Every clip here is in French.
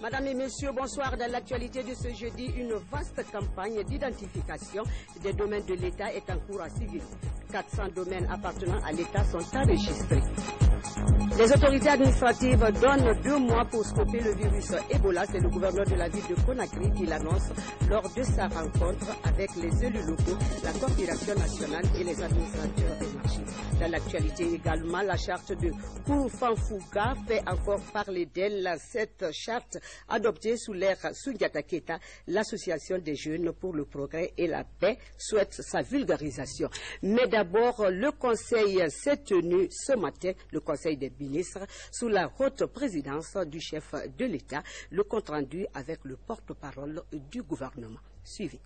Madame et messieurs, bonsoir. Dans l'actualité de ce jeudi, une vaste campagne d'identification des domaines de l'État est en cours à Sigui. 400 domaines appartenant à l'État sont enregistrés. Les autorités administratives donnent 2 mois pour stopper le virus Ebola. C'est le gouverneur de la ville de Conakry qui l'annonce lors de sa rencontre avec les élus locaux, la coopération nationale et les administrateurs des marchés. Dans l'actualité également, la charte de Koufanfouga fait encore parler d'elle. Cette charte adoptée sous l'ère Soundiata Keita, l'association des jeunes pour le progrès et la paix souhaite sa vulgarisation. Mais d'abord, le conseil s'est tenu ce matin, le conseil des ministres, sous la haute présidence du chef de l'État, le compte rendu avec le porte-parole du gouvernement. Suivez.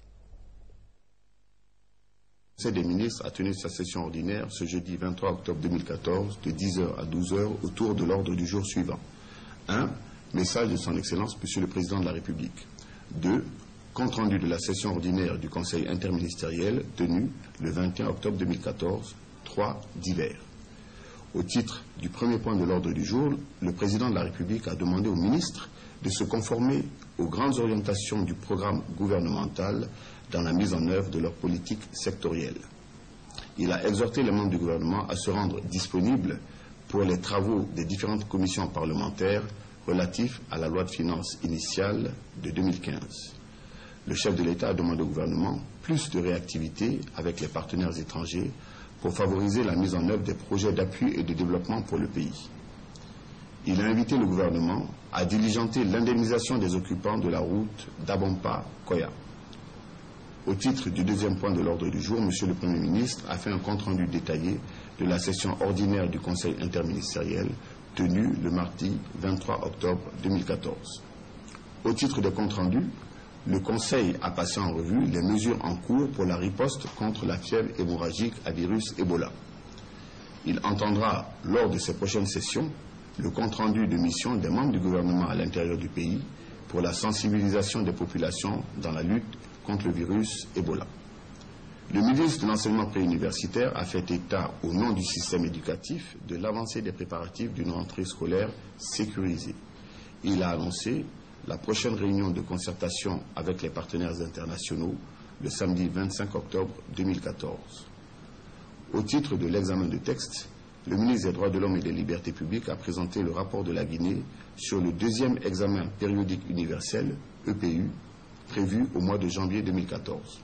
Le Conseil des ministres a tenu sa session ordinaire ce jeudi 23 octobre 2014 de 10h à 12h autour de l'ordre du jour suivant. 1. Message de son Excellence Monsieur le Président de la République. 2. Compte rendu de la session ordinaire du Conseil interministériel tenue le 21 octobre 2014. 3. Divers. Au titre du premier point de l'ordre du jour, le Président de la République a demandé aux ministres de se conformer aux grandes orientations du programme gouvernemental dans la mise en œuvre de leur politique sectorielle. Il a exhorté les membres du gouvernement à se rendre disponibles pour les travaux des différentes commissions parlementaires relatifs à la loi de finances initiale de 2015. Le chef de l'État a demandé au gouvernement plus de réactivité avec les partenaires étrangers pour favoriser la mise en œuvre des projets d'appui et de développement pour le pays. Il a invité le gouvernement à diligenter l'indemnisation des occupants de la route d'Abompa-Koya. Au titre du deuxième point de l'ordre du jour, Monsieur le Premier ministre a fait un compte-rendu détaillé de la session ordinaire du Conseil interministériel tenue le mardi 23 octobre 2014. Au titre des comptes rendus, le Conseil a passé en revue les mesures en cours pour la riposte contre la fièvre hémorragique à virus Ebola. Il entendra, lors de ses prochaines sessions, le compte-rendu de mission des membres du gouvernement à l'intérieur du pays pour la sensibilisation des populations dans la lutte contre le virus Ebola. Le ministre de l'Enseignement préuniversitaire a fait état, au nom du système éducatif, de l'avancée des préparatifs d'une rentrée scolaire sécurisée. Il a annoncé la prochaine réunion de concertation avec les partenaires internationaux le samedi 25 octobre 2014. Au titre de l'examen de texte, le ministre des Droits de l'Homme et des Libertés publiques a présenté le rapport de la Guinée sur le deuxième examen périodique universel, EPU, prévu au mois de janvier 2014.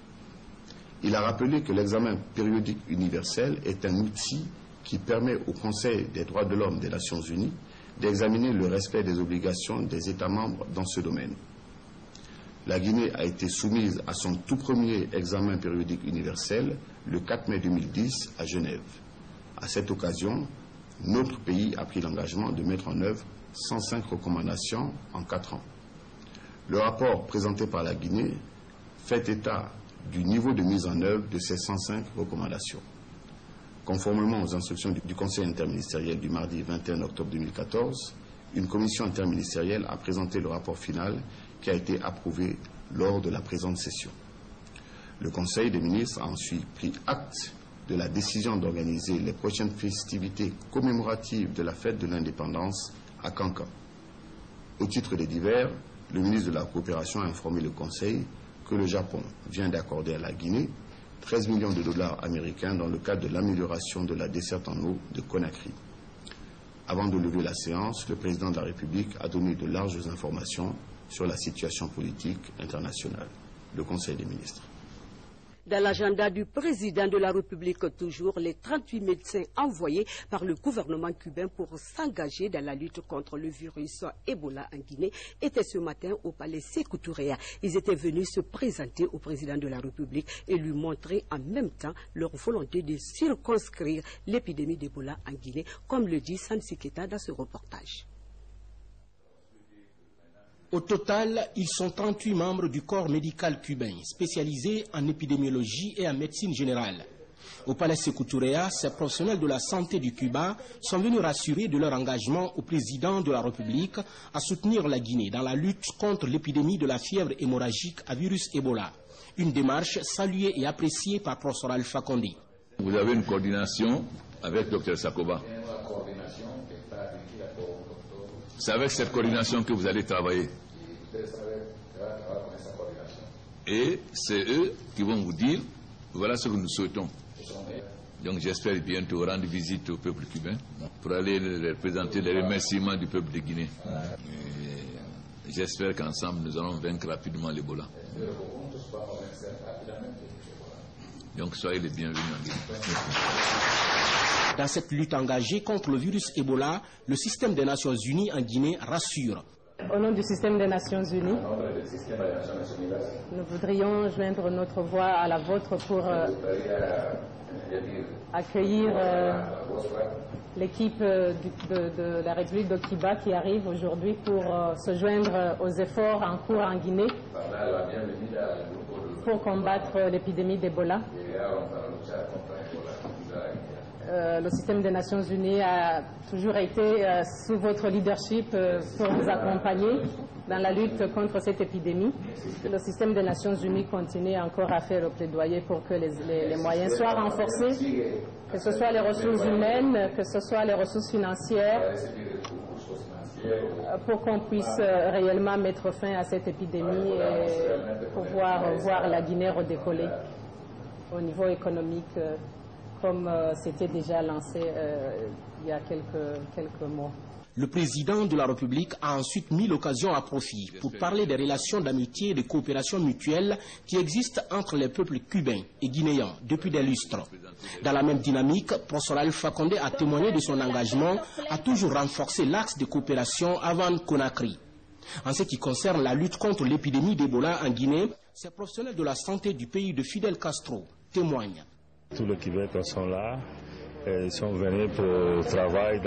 Il a rappelé que l'examen périodique universel est un outil qui permet au Conseil des droits de l'homme des Nations Unies d'examiner le respect des obligations des États membres dans ce domaine. La Guinée a été soumise à son tout premier examen périodique universel le 4 mai 2010 à Genève. À cette occasion, notre pays a pris l'engagement de mettre en œuvre 105 recommandations en 4 ans. Le rapport présenté par la Guinée fait état du niveau de mise en œuvre de ces 105 recommandations. Conformément aux instructions du Conseil interministériel du mardi 21 octobre 2014, une commission interministérielle a présenté le rapport final qui a été approuvé lors de la présente session. Le Conseil des ministres a ensuite pris acte de la décision d'organiser les prochaines festivités commémoratives de la fête de l'indépendance à Kankan. Au titre des divers, le ministre de la Coopération a informé le Conseil que le Japon vient d'accorder à la Guinée 13 millions de dollars américains dans le cadre de l'amélioration de la desserte en eau de Conakry. Avant de lever la séance, le président de la République a donné de larges informations sur la situation politique internationale. Le Conseil des ministres. Dans l'agenda du président de la République, toujours, les 38 médecins envoyés par le gouvernement cubain pour s'engager dans la lutte contre le virus Ebola en Guinée étaient ce matin au palais Sékou Touré. Ils étaient venus se présenter au président de la République et lui montrer en même temps leur volonté de circonscrire l'épidémie d'Ebola en Guinée, comme le dit Samsi Keita dans ce reportage. Au total, ils sont 38 membres du corps médical cubain, spécialisés en épidémiologie et en médecine générale. Au Palais Sékou Touréa, ces professionnels de la santé du Cuba sont venus rassurer de leur engagement au président de la République à soutenir la Guinée dans la lutte contre l'épidémie de la fièvre hémorragique à virus Ebola. Une démarche saluée et appréciée par professeur Alpha Condé. Vous avez une coordination avec Dr Sakoba. C'est avec cette coordination que vous allez travailler. Et c'est eux qui vont vous dire, voilà ce que nous souhaitons. Donc j'espère bientôt rendre visite au peuple cubain pour aller leur présenter les remerciements du peuple de Guinée. J'espère qu'ensemble nous allons vaincre rapidement l'Ebola. Donc soyez les bienvenus en Guinée. Dans cette lutte engagée contre le virus Ebola, le système des Nations Unies en Guinée rassure. Au nom du système des Nations Unies, nous voudrions joindre notre voix à la vôtre pour accueillir l'équipe de la République de Cuba qui arrive aujourd'hui pour se joindre aux efforts en cours en Guinée pour combattre l'épidémie d'Ebola. Le système des Nations Unies a toujours été sous votre leadership pour vous accompagner dans la lutte contre cette épidémie. Le système des Nations Unies continue encore à faire le plaidoyer pour que les moyens soient renforcés, que ce soit les ressources humaines, que ce soit les ressources financières, pour qu'on puisse réellement mettre fin à cette épidémie et pouvoir voir la Guinée redécoller au niveau économique, comme c'était déjà lancé il y a quelques mois. Le président de la République a ensuite mis l'occasion à profit pour parler des relations d'amitié et de coopération mutuelle qui existent entre les peuples cubains et guinéens depuis des lustres. Dans la même dynamique, professeur Alpha Condé a témoigné de son engagement à toujours renforcer l'axe de coopération avant Conakry. En ce qui concerne la lutte contre l'épidémie d'Ebola en Guinée, ces professionnels de la santé du pays de Fidel Castro témoignent. Tous les Québécois sont là, ils sont venus pour travailler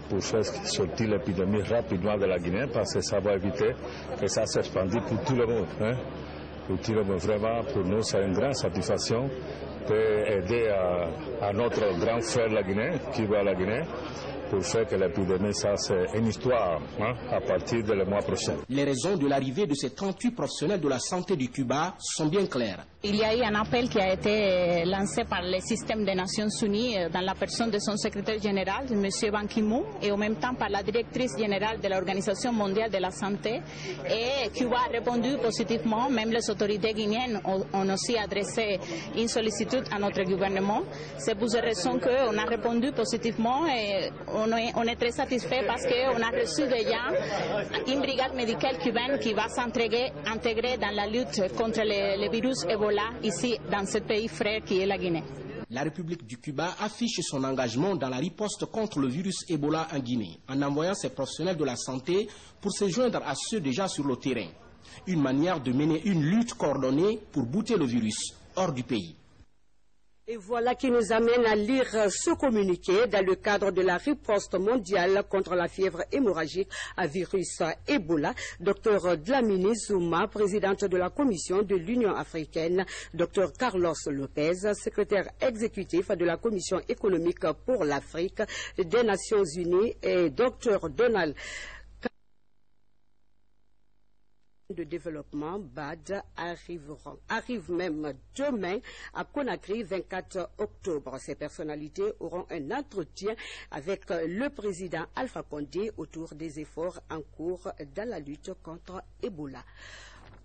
pour faire sortir l'épidémie rapidement de la Guinée parce que ça va éviter que ça s'expandisse pour tout le monde. Pour tout le monde, vraiment, pour nous, c'est une grande satisfaction d'aider à notre grand frère la Guinée, qui va à la Guinée, pour faire que l'épidémie, ça c'est une histoire à partir du mois prochain. Les raisons de l'arrivée de ces 38 professionnels de la santé du Cuba sont bien claires. Il y a eu un appel qui a été lancé par le système des Nations Unies dans la personne de son secrétaire général, M. Ban Ki-moon, et en même temps par la directrice générale de l'Organisation mondiale de la santé. Et Cuba a répondu positivement, même les autorités guinéennes ont aussi adressé une sollicitude à notre gouvernement. C'est pour cette raison qu'on a répondu positivement et on est très satisfait parce qu'on a reçu déjà une brigade médicale cubaine qui va s'intégrer dans la lutte contre le virus Ebola ici dans ce pays frère qui est la Guinée. La République du Cuba affiche son engagement dans la riposte contre le virus Ebola en Guinée en envoyant ses professionnels de la santé pour se joindre à ceux déjà sur le terrain. Une manière de mener une lutte coordonnée pour bouter le virus hors du pays. Et voilà qui nous amène à lire ce communiqué dans le cadre de la riposte mondiale contre la fièvre hémorragique à virus Ebola. Dr Dlamini Zuma, présidente de la Commission de l'Union africaine, Dr Carlos Lopez, secrétaire exécutif de la Commission économique pour l'Afrique des Nations Unies, et Dr Donald de développement BAD arrivent même demain à Conakry, 24 octobre. Ces personnalités auront un entretien avec le président Alpha Condé autour des efforts en cours dans la lutte contre Ebola.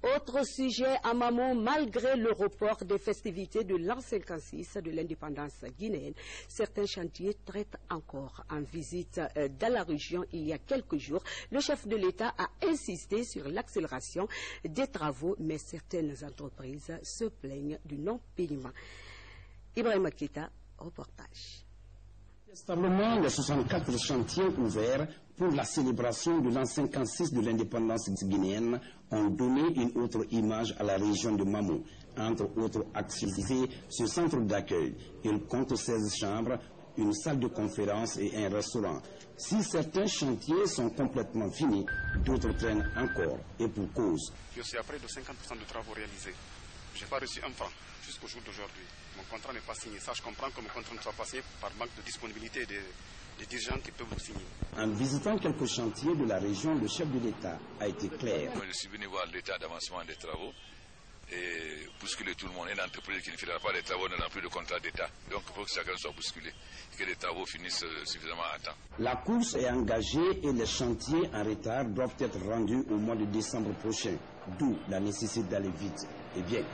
Autre sujet à Mamou, malgré le report des festivités de l'an 56 de l'indépendance guinéenne, certains chantiers traitent encore en visite dans la région il y a quelques jours. Le chef de l'État a insisté sur l'accélération des travaux, mais certaines entreprises se plaignent du non-paiement. Ibrahima Keita, reportage. Stablement, les 64 chantiers ouverts pour la célébration de l'an 56 de l'indépendance guinéenne ont donné une autre image à la région de Mamou. Entre autres activités, ce centre d'accueil, il compte 16 chambres, une salle de conférence et un restaurant. Si certains chantiers sont complètement finis, d'autres traînent encore, et pour cause. Je suis à près de 50% de travaux réalisés. Je n'ai pas reçu un franc jusqu'au jour d'aujourd'hui. Mon contrat n'est pas signé. Ça, je comprends que mon contrat ne soit pas signé par manque de disponibilité des dirigeants qui peuvent le signer. En visitant quelques chantiers de la région, le chef de l'État a été clair. Je suis venu voir l'état d'avancement des travaux et bousculer tout le monde. Une entreprise qui ne fera pas les travaux n'aura plus de contrat d'État. Donc il faut que chacun soit bousculé et que les travaux finissent suffisamment à temps. La course est engagée et les chantiers en retard doivent être rendus au mois de décembre prochain. D'où la nécessité d'aller vite et bien.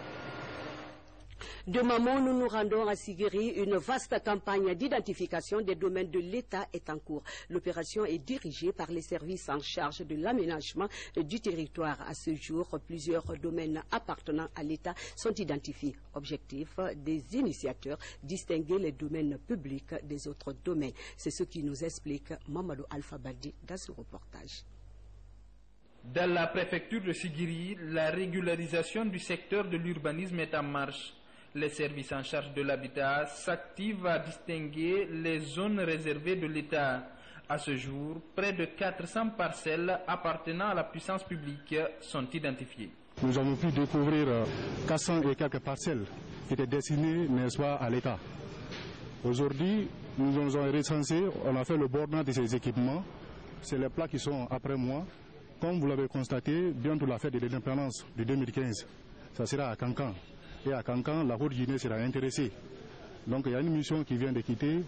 De Mamon, nous nous rendons à Sigiri. Une vaste campagne d'identification des domaines de l'État est en cours. L'opération est dirigée par les services en charge de l'aménagement du territoire. À ce jour, plusieurs domaines appartenant à l'État sont identifiés. Objectif des initiateurs, distinguer les domaines publics des autres domaines. C'est ce qui nous explique Mamadou Alpha Badi dans ce reportage. Dans la préfecture de Sigiri, la régularisation du secteur de l'urbanisme est en marche. Les services en charge de l'habitat s'activent à distinguer les zones réservées de l'État. À ce jour, près de 400 parcelles appartenant à la puissance publique sont identifiées. Nous avons pu découvrir 400 et quelques parcelles qui étaient destinées, n'est-ce pas, à l'État. Aujourd'hui, nous nous avons recensé, on a fait le bornage de ces équipements. C'est les plats qui sont après moi. Comme vous l'avez constaté, bientôt la fête de l'indépendance de 2015, ça sera à Kankan. Et à Kankan, la Haute-Guinée sera intéressée. Donc il y a une mission qui vient de quitter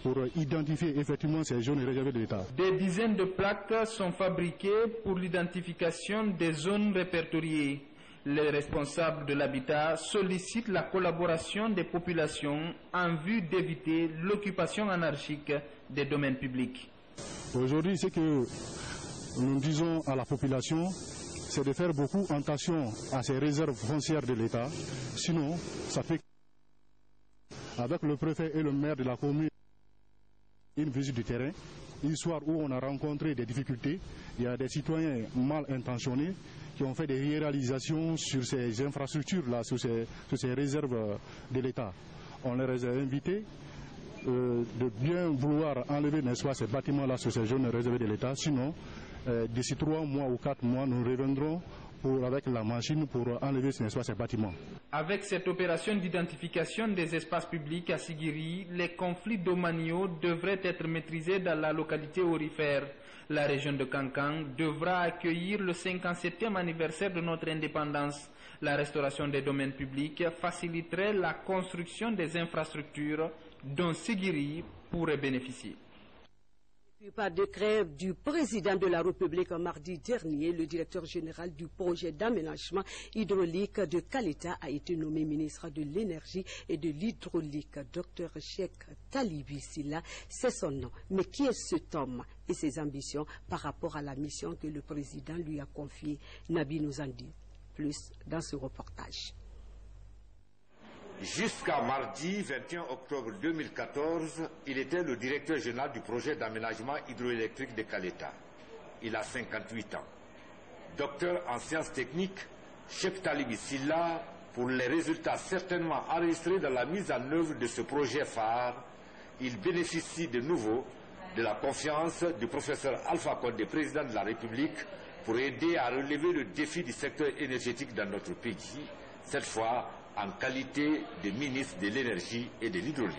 pour identifier effectivement ces zones réservées de l'État. Des dizaines de plaques sont fabriquées pour l'identification des zones répertoriées. Les responsables de l'habitat sollicitent la collaboration des populations en vue d'éviter l'occupation anarchique des domaines publics. Aujourd'hui, ce que nous disons à la population, c'est de faire beaucoup attention à ces réserves foncières de l'État. Sinon, ça fait avec le préfet et le maire de la commune une visite du terrain, une soirée où on a rencontré des difficultés. Il y a des citoyens mal intentionnés qui ont fait des réalisations sur ces infrastructures-là, sur ces réserves de l'État. On les a invités de bien vouloir enlever, n'est-ce pas, ces bâtiments-là sur ces zones réservées de l'État. Sinon, d'ici 3 mois ou 4 mois, nous reviendrons avec la machine pour enlever, n'est-ce pas, ces bâtiments. Avec cette opération d'identification des espaces publics à Sigiri, les conflits domaniaux devraient être maîtrisés dans la localité aurifère. La région de Kankan devra accueillir le 57e anniversaire de notre indépendance. La restauration des domaines publics faciliterait la construction des infrastructures dont Sigiri pourrait bénéficier. Par décret du président de la République mardi dernier, le directeur général du projet d'aménagement hydraulique de Kaleta a été nommé ministre de l'énergie et de l'hydraulique. Dr Cheikh Talibi Silla, c'est son nom. Mais qui est cet homme et ses ambitions par rapport à la mission que le président lui a confiée? Nabi nous en dit plus dans ce reportage. Jusqu'à mardi 21 octobre 2014, il était le directeur général du projet d'aménagement hydroélectrique de Kaleta. Il a 58 ans. Docteur en sciences techniques, Cheikh Talibi Silla, pour les résultats certainement enregistrés dans la mise en œuvre de ce projet phare, il bénéficie de nouveau de la confiance du professeur Alpha Condé, président de la République, pour aider à relever le défi du secteur énergétique dans notre pays, cette fois en qualité de ministre de l'énergie et de l'hydraulique.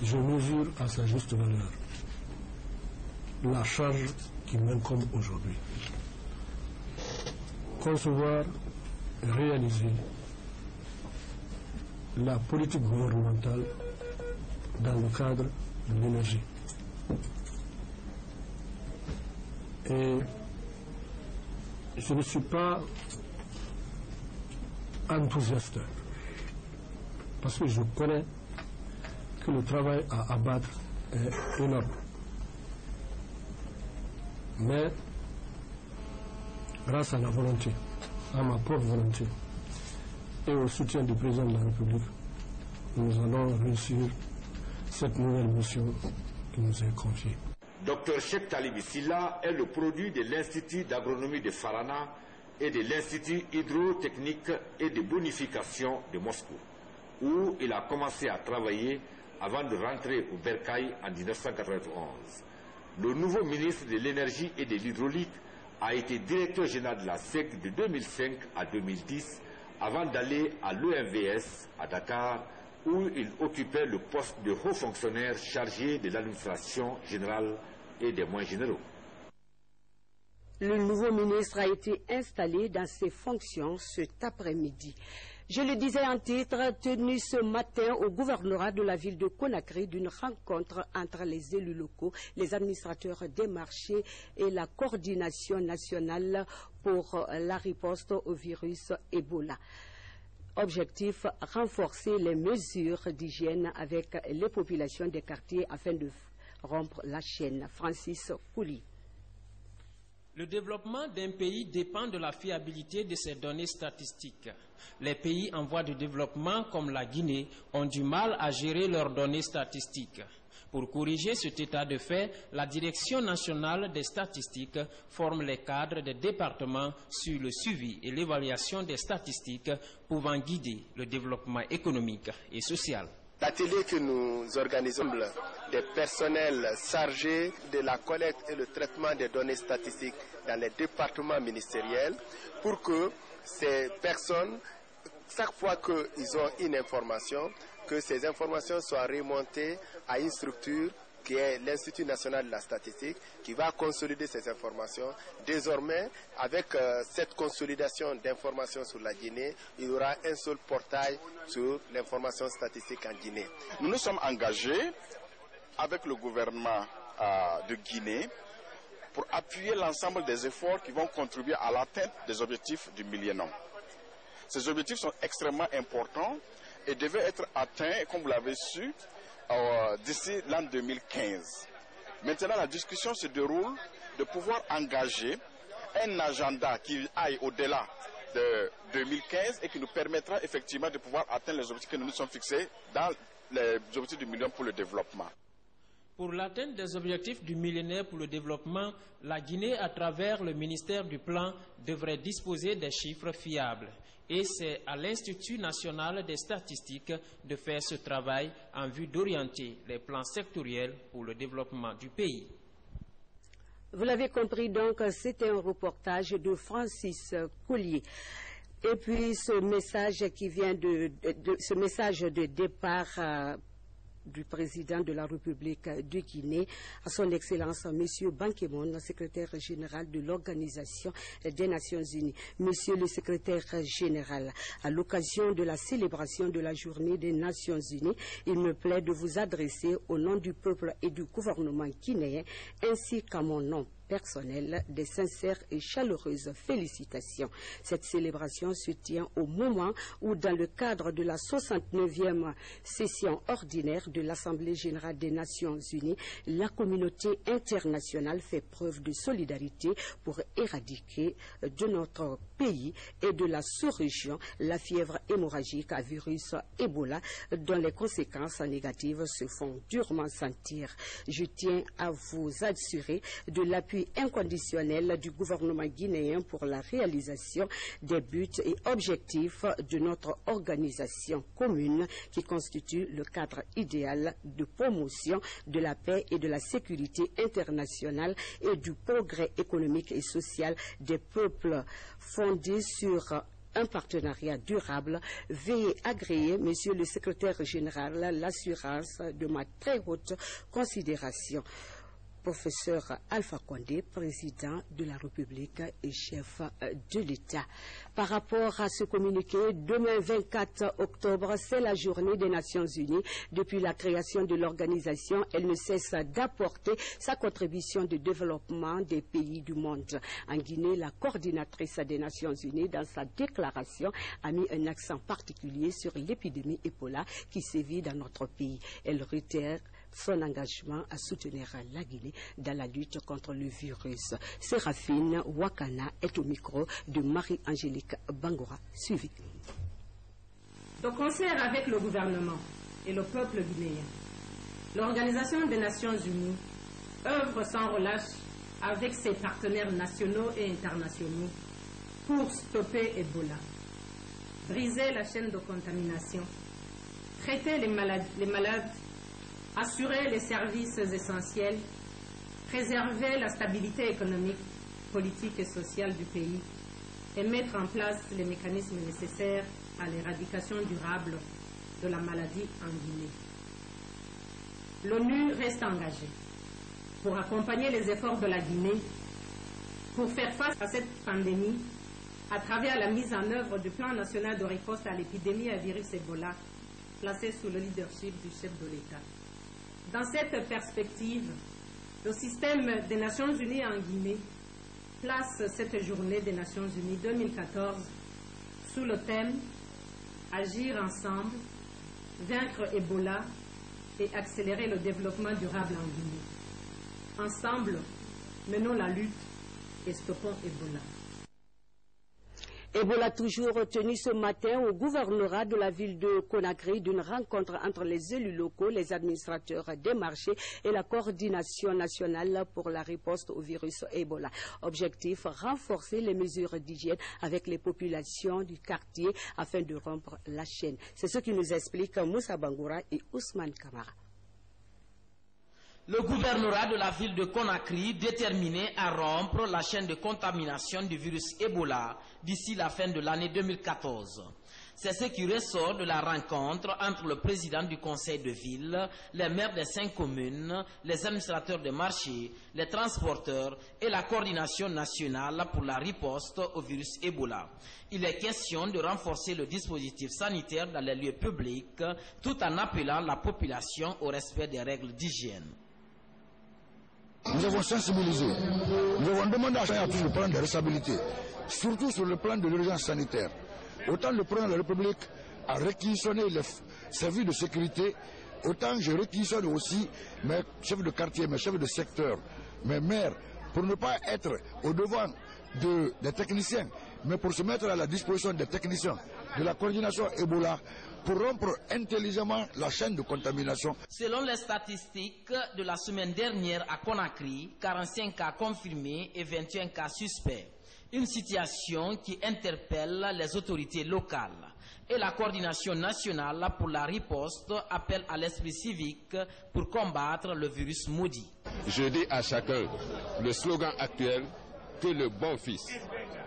Je mesure à sa juste valeur la charge qui m'incombe aujourd'hui. Concevoir et réaliser la politique gouvernementale dans le cadre de l'énergie. Et je ne suis pas enthousiaste parce que je connais que le travail à abattre est énorme. Mais grâce à la volonté, à ma propre volonté et au soutien du président de la République, nous allons réussir cette nouvelle mission qui nous est confiée. Dr Cheikh Talibi Silla est le produit de l'Institut d'agronomie de Farana et de l'Institut hydrotechnique et de bonification de Moscou, où il a commencé à travailler avant de rentrer au Bercail en 1991. Le nouveau ministre de l'énergie et de l'hydraulique a été directeur général de la SEC de 2005 à 2010 avant d'aller à l'EMVS à Dakar, où il occupait le poste de haut fonctionnaire chargé de l'administration générale et des moyens généraux. Le nouveau ministre a été installé dans ses fonctions cet après-midi. Je le disais en titre, tenu ce matin au gouvernorat de la ville de Conakry d'une rencontre entre les élus locaux, les administrateurs des marchés et la coordination nationale pour la riposte au virus Ebola. Objectif, renforcer les mesures d'hygiène avec les populations des quartiers afin de rompre la chaîne. Francis Kouli. Le développement d'un pays dépend de la fiabilité de ses données statistiques. Les pays en voie de développement, comme la Guinée, ont du mal à gérer leurs données statistiques. Pour corriger cet état de fait, la Direction nationale des statistiques forme les cadres des départements sur le suivi et l'évaluation des statistiques pouvant guider le développement économique et social. L'atelier que nous organisons, des personnels chargés de la collecte et le traitement des données statistiques dans les départements ministériels, pour que ces personnes, chaque fois qu'ils ont une information, que ces informations soient remontées à une structure qui est l'Institut national de la statistique, qui va consolider ces informations. Désormais, avec cette consolidation d'informations sur la Guinée, il y aura un seul portail sur l'information statistique en Guinée. Nous nous sommes engagés avec le gouvernement de Guinée pour appuyer l'ensemble des efforts qui vont contribuer à l'atteinte des objectifs du millénaire. Ces objectifs sont extrêmement importants et devaient être atteints, comme vous l'avez su, d'ici l'an 2015. Maintenant, la discussion se déroule de pouvoir engager un agenda qui aille au-delà de 2015 et qui nous permettra effectivement de pouvoir atteindre les objectifs que nous nous sommes fixés dans les objectifs du millénaire pour le développement. Pour l'atteinte des objectifs du millénaire pour le développement, la Guinée, à travers le ministère du Plan, devrait disposer des chiffres fiables. Et c'est à l'Institut national des statistiques de faire ce travail en vue d'orienter les plans sectoriels pour le développement du pays. Vous l'avez compris donc, c'était un reportage de Francis Collier. Et puis ce message qui vient ce message de départ du président de la République de Guinée, à son Excellence M. Ban Ki-moon, secrétaire général de l'Organisation des Nations Unies. Monsieur le secrétaire général, à l'occasion de la célébration de la Journée des Nations Unies, il me plaît de vous adresser au nom du peuple et du gouvernement guinéen, ainsi qu'à mon nom personnel, des sincères et chaleureuses félicitations. Cette célébration se tient au moment où, dans le cadre de la 69e session ordinaire de l'Assemblée générale des Nations unies, la communauté internationale fait preuve de solidarité pour éradiquer de notre pays et de la sous-région la fièvre hémorragique à virus Ebola, dont les conséquences négatives se font durement sentir. Je tiens à vous assurer de l'appui inconditionnel du gouvernement guinéen pour la réalisation des buts et objectifs de notre organisation commune qui constitue le cadre idéal de promotion de la paix et de la sécurité internationale et du progrès économique et social des peuples fondé sur un partenariat durable. Veuillez agréer, Monsieur le secrétaire général, l'assurance de ma très haute considération. Professeur Alpha Condé, président de la République et chef de l'État. Par rapport à ce communiqué, demain 24 octobre, c'est la journée des Nations Unies. Depuis la création de l'organisation, elle ne cesse d'apporter sa contribution de développement des pays du monde. En Guinée, la coordinatrice des Nations Unies, dans sa déclaration, a mis un accent particulier sur l'épidémie Ebola qui sévit dans notre pays. Elle réitère son engagement à soutenir la Guinée dans la lutte contre le virus. Séraphine Wakana est au micro de Marie-Angélique Bangoura. Suivi. De concert avec le gouvernement et le peuple guinéen, l'Organisation des Nations Unies œuvre sans relâche avec ses partenaires nationaux et internationaux pour stopper Ebola, briser la chaîne de contamination, traiter les malades, assurer les services essentiels, préserver la stabilité économique, politique et sociale du pays et mettre en place les mécanismes nécessaires à l'éradication durable de la maladie en Guinée. L'ONU reste engagée pour accompagner les efforts de la Guinée pour faire face à cette pandémie à travers la mise en œuvre du plan national de riposte à l'épidémie à virus Ebola, placé sous le leadership du chef de l'État. Dans cette perspective, le système des Nations Unies en Guinée place cette journée des Nations Unies 2014 sous le thème « Agir ensemble, vaincre Ebola et accélérer le développement durable en Guinée. Ensemble, menons la lutte et stoppons Ebola ». Ebola toujours retenu ce matin au gouvernorat de la ville de Conakry d'une rencontre entre les élus locaux, les administrateurs des marchés et la coordination nationale pour la riposte au virus Ebola. Objectif, renforcer les mesures d'hygiène avec les populations du quartier afin de rompre la chaîne. C'est ce qui nous explique Moussa Bangoura et Ousmane Kamara. Le gouvernorat de la ville de Conakry déterminé à rompre la chaîne de contamination du virus Ebola d'ici la fin de l'année 2014. C'est ce qui ressort de la rencontre entre le président du conseil de ville, les maires des 5 communes, les administrateurs de marché, les transporteurs et la coordination nationale pour la riposte au virus Ebola. Il est question de renforcer le dispositif sanitaire dans les lieux publics tout en appelant la population au respect des règles d'hygiène. Nous avons sensibilisé, nous avons demandé à chacun de prendre des responsabilités, surtout sur le plan de l'urgence sanitaire. Autant le président de la République a réquisitionné les services de sécurité, autant je réquisitionne aussi mes chefs de quartier, mes chefs de secteur, mes maires, pour ne pas être au devant des techniciens, mais pour se mettre à la disposition des techniciens de la coordination Ebola, pour rompre intelligemment la chaîne de contamination. Selon les statistiques de la semaine dernière à Conakry, 45 cas confirmés et 21 cas suspects. Une situation qui interpelle les autorités locales. Et la coordination nationale pour la riposte appelle à l'esprit civique pour combattre le virus maudit. Je dis à chacun, le slogan actuel, que le bon fils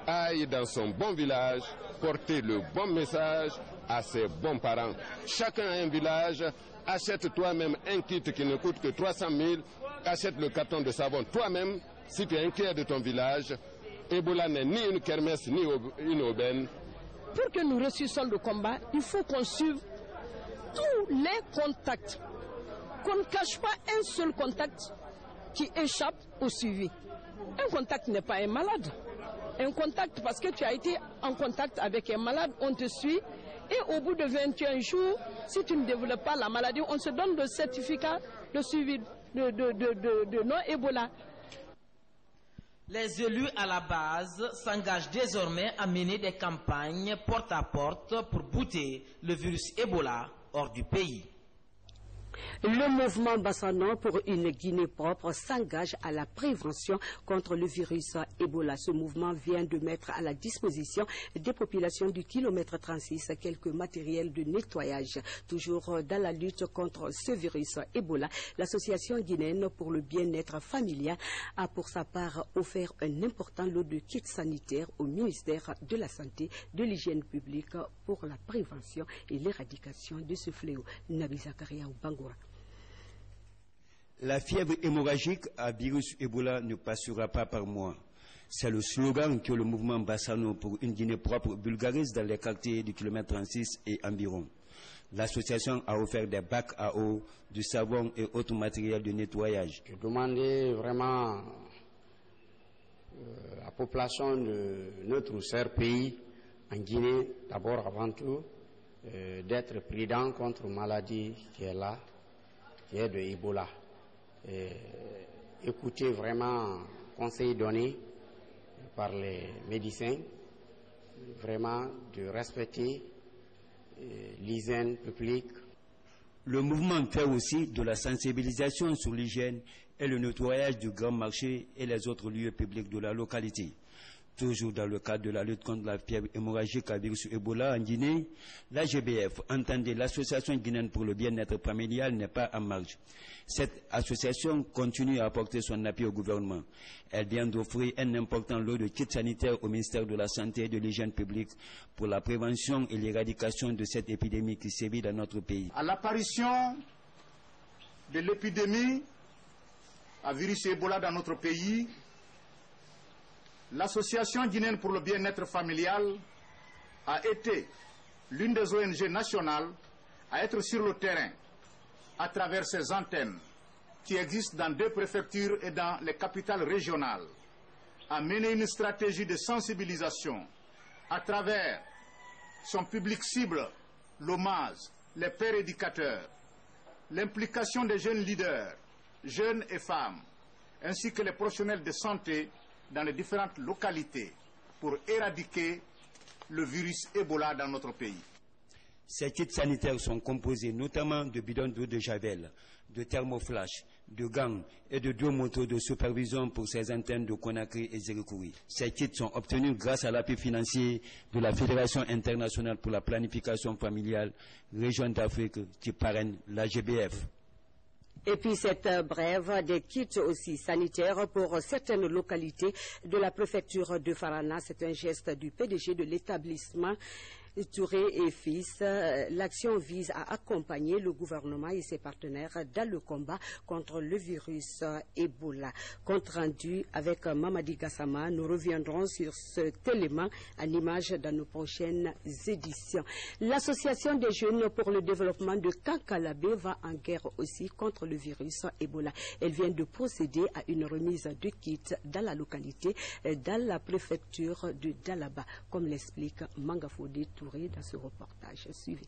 aille dans son bon village porter le bon message à ses bons parents. Chacun a un village, achète toi-même un kit qui ne coûte que 300 000, achète le carton de savon toi-même si tu es inquiet de ton village. Ebola n'est ni une kermesse ni une aubaine. Pour que nous réussissions le combat, il faut qu'on suive tous les contacts, qu'on ne cache pas un seul contact qui échappe au suivi. Un contact n'est pas un malade. Un contact, parce que tu as été en contact avec un malade, on te suit. Et au bout de 21 jours, si tu ne développes pas la maladie, on se donne le certificat de suivi de non-Ebola. Les élus à la base s'engagent désormais à mener des campagnes porte à porte pour bouter le virus Ebola hors du pays. Le mouvement Bassano pour une Guinée propre s'engage à la prévention contre le virus Ebola. Ce mouvement vient de mettre à la disposition des populations du kilomètre 36 quelques matériels de nettoyage. Toujours dans la lutte contre ce virus Ebola, l'association guinéenne pour le bien-être familial a pour sa part offert un important lot de kits sanitaires au ministère de la Santé, de l'Hygiène publique pour la prévention et l'éradication de ce fléau. Nabi Zakaria ou Bangoura. La fièvre hémorragique à virus Ebola ne passera pas par mois. C'est le slogan que le mouvement Bassano pour une Guinée propre vulgarise dans les quartiers du kilomètre 36 et environ. L'association a offert des bacs à eau, du savon et autres matériels de nettoyage. Je demandais vraiment à la population de notre cher pays, en Guinée, d'abord avant tout, d'être prudent contre une maladie qui est là, qui est de Ebola. Écouter vraiment conseils donnés par les médecins, vraiment de respecter l'hygiène publique. Le mouvement fait aussi de la sensibilisation sur l'hygiène et le nettoyage du grand marché et les autres lieux publics de la localité. Toujours dans le cadre de la lutte contre la fièvre hémorragique à virus Ebola en Guinée, la GBF, entendez l'Association guinéenne pour le bien-être familial, n'est pas en marge. Cette association continue à apporter son appui au gouvernement. Elle vient d'offrir un important lot de kits sanitaires au ministère de la Santé et de l'Hygiène publique pour la prévention et l'éradication de cette épidémie qui sévit dans notre pays. À l'apparition de l'épidémie à virus Ebola dans notre pays, l'Association guinéenne pour le bien-être familial a été l'une des ONG nationales à être sur le terrain à travers ses antennes qui existent dans 2 préfectures et dans les capitales régionales, à mener une stratégie de sensibilisation à travers son public cible, l'OMAS, les pères éducateurs, l'implication des jeunes leaders, jeunes et femmes, ainsi que les professionnels de santé dans les différentes localités pour éradiquer le virus Ebola dans notre pays. Ces kits sanitaires sont composés notamment de bidons d'eau de javel, de thermoflash, de gants et de 2 motos de supervision pour ces antennes de Conakry et Zérékouri. Ces kits sont obtenus grâce à l'appui financier de la Fédération internationale pour la planification familiale, région d'Afrique qui parraine la GBF. Et puis cette brève des kits aussi sanitaires pour certaines localités de la préfecture de Farana, c'est un geste du PDG de l'établissement Touré et Fils. L'action vise à accompagner le gouvernement et ses partenaires dans le combat contre le virus Ebola. Compte rendu avec Mamadi Gassama, nous reviendrons sur cet élément en image dans nos prochaines éditions. L'Association des jeunes pour le développement de Kankalabé va en guerre aussi contre le virus Ebola. Elle vient de procéder à une remise de kits dans la localité, dans la préfecture de Dalaba, comme l'explique Mangafodé Touré dans ce reportage. Suivez.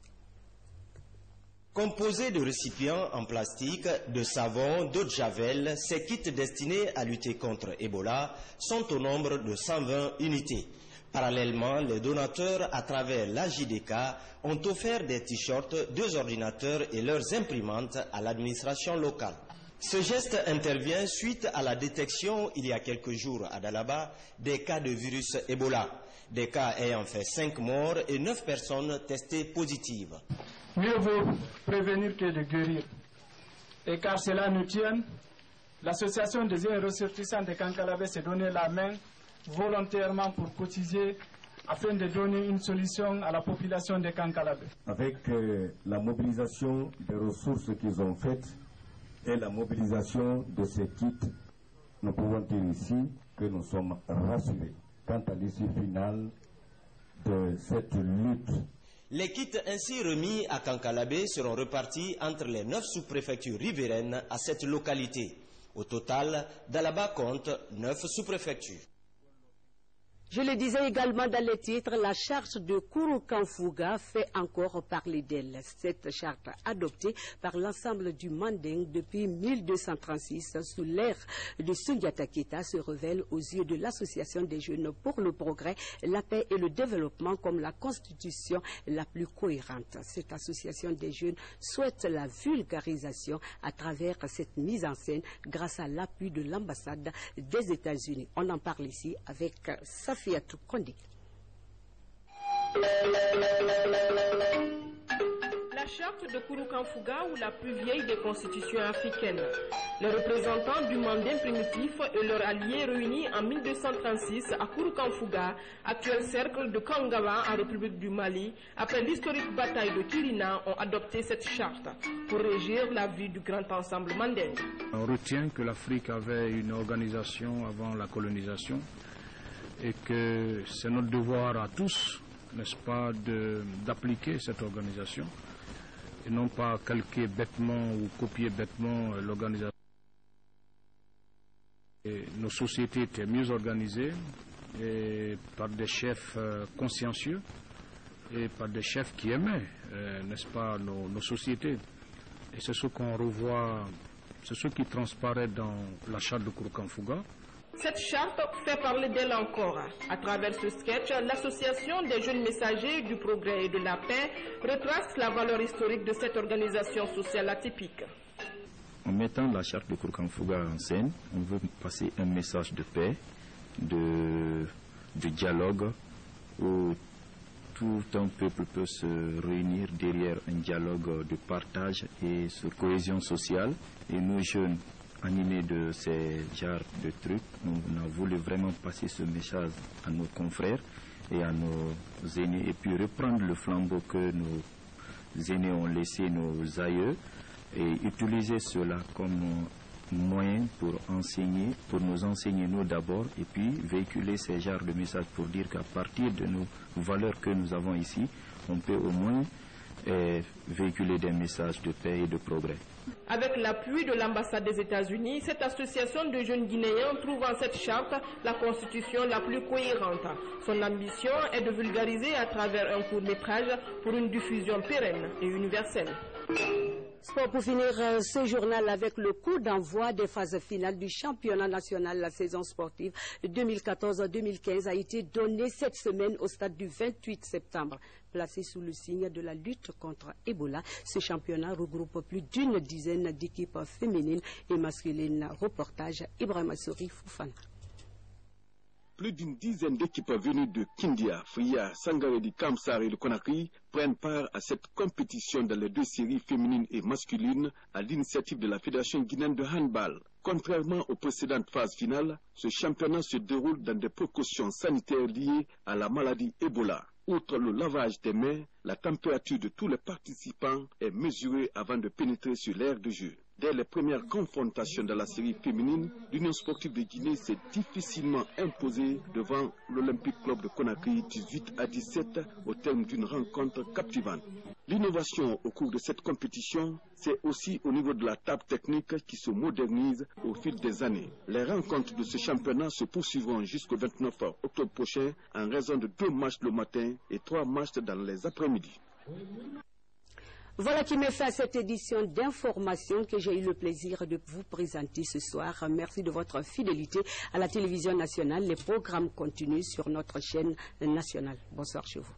Composés de récipients en plastique, de savon, d'eau de javel, ces kits destinés à lutter contre Ebola sont au nombre de 120 unités. Parallèlement, les donateurs, à travers la JDK, ont offert des t-shirts, 2 ordinateurs et leurs imprimantes à l'administration locale. Ce geste intervient suite à la détection, il y a quelques jours à Dalaba, des cas de virus Ebola. Des cas ayant fait 5 morts et 9 personnes testées positives. Mieux vaut prévenir que de guérir. Et car cela nous tient, l'association des ressortissants de Kankalabé s'est donné la main volontairement pour cotiser afin de donner une solution à la population de Kankalabé. Avec la mobilisation des ressources qu'ils ont faites et la mobilisation de ces kits, nous pouvons dire ici que nous sommes rassurés quant à l'issue finale de cette lutte. Les kits ainsi remis à Kankalabé seront repartis entre les 9 sous-préfectures riveraines à cette localité. Au total, Dalaba compte 9 sous-préfectures. Je le disais également dans les titres, la charte de Kouroukanfouga fait encore parler d'elle. Cette charte adoptée par l'ensemble du Manding depuis 1236 sous l'ère de Sundiata Keita se révèle aux yeux de l'Association des jeunes pour le progrès, la paix et le développement comme la constitution la plus cohérente. Cette association des jeunes souhaite la vulgarisation à travers cette mise en scène grâce à l'appui de l'ambassade des États-Unis. On en parle ici avec Safiatou Kondi. La charte de Kouroukanfouga, ou la plus vieille des constitutions africaines. Les représentants du Mandin primitif et leurs alliés réunis en 1236 à Kouroukanfouga, actuel cercle de Kangawa en République du Mali, après l'historique bataille de Kirina, ont adopté cette charte pour régir la vie du grand ensemble mandin. On retient que l'Afrique avait une organisation avant la colonisation et que c'est notre devoir à tous, n'est-ce pas, d'appliquer cette organisation et non pas calquer bêtement ou copier bêtement l'organisation. Et nos sociétés étaient mieux organisées et par des chefs consciencieux et par des chefs qui aimaient, n'est-ce pas, nos sociétés. Et c'est ce qu'on revoit, c'est ce qui transparaît dans la charte de Kouroukanfouga. Cette charte fait parler d'elle encore. À travers ce sketch, l'association des jeunes messagers du progrès et de la paix retrace la valeur historique de cette organisation sociale atypique. En mettant la charte de Kouroukanfouga en scène, on veut passer un message de paix, de de dialogue où tout un peuple peut se réunir derrière un dialogue de partage et de cohésion sociale. Et nous, jeunes, animés de ces genres de trucs, nous avons voulu vraiment passer ce message à nos confrères et à nos aînés, et puis reprendre le flambeau que nos aînés ont laissé nos aïeux, et utiliser cela comme moyen pour enseigner, pour nous enseigner nous d'abord, et puis véhiculer ces genres de messages pour dire qu'à partir de nos valeurs que nous avons ici, on peut au moins véhiculer des messages de paix et de progrès. Avec l'appui de l'ambassade des États-Unis, cette association de jeunes Guinéens trouve en cette charte la constitution la plus cohérente. Son ambition est de vulgariser à travers un court-métrage pour une diffusion pérenne et universelle. Sport pour finir ce journal avec le coup d'envoi des phases finales du championnat national. La saison sportive 2014-2015 a été donnée cette semaine au stade du 28 septembre. Placé sous le signe de la lutte contre Ebola, ce championnat regroupe plus d'une dizaine d'équipes féminines et masculines. Reportage Ibrahima Souri Foufana. Plus d'une dizaine d'équipes venues de Kindia, Fria, Sangaredi, Kamsar et de Conakry prennent part à cette compétition dans les deux séries féminines et masculines à l'initiative de la Fédération guinéenne de handball. Contrairement aux précédentes phases finales, ce championnat se déroule dans des précautions sanitaires liées à la maladie Ebola. Outre le lavage des mains, la température de tous les participants est mesurée avant de pénétrer sur l'aire de jeu. Dès les premières confrontations de la série féminine, l'Union sportive de Guinée s'est difficilement imposée devant l'Olympique Club de Conakry 18-17 au terme d'une rencontre captivante. L'innovation au cours de cette compétition, c'est aussi au niveau de la table technique qui se modernise au fil des années. Les rencontres de ce championnat se poursuivront jusqu'au 29 octobre prochain en raison de 2 matchs le matin et 3 matchs dans les après-midi. Voilà qui met fin à cette édition d'information que j'ai eu le plaisir de vous présenter ce soir. Merci de votre fidélité à la télévision nationale. Les programmes continuent sur notre chaîne nationale. Bonsoir chez vous.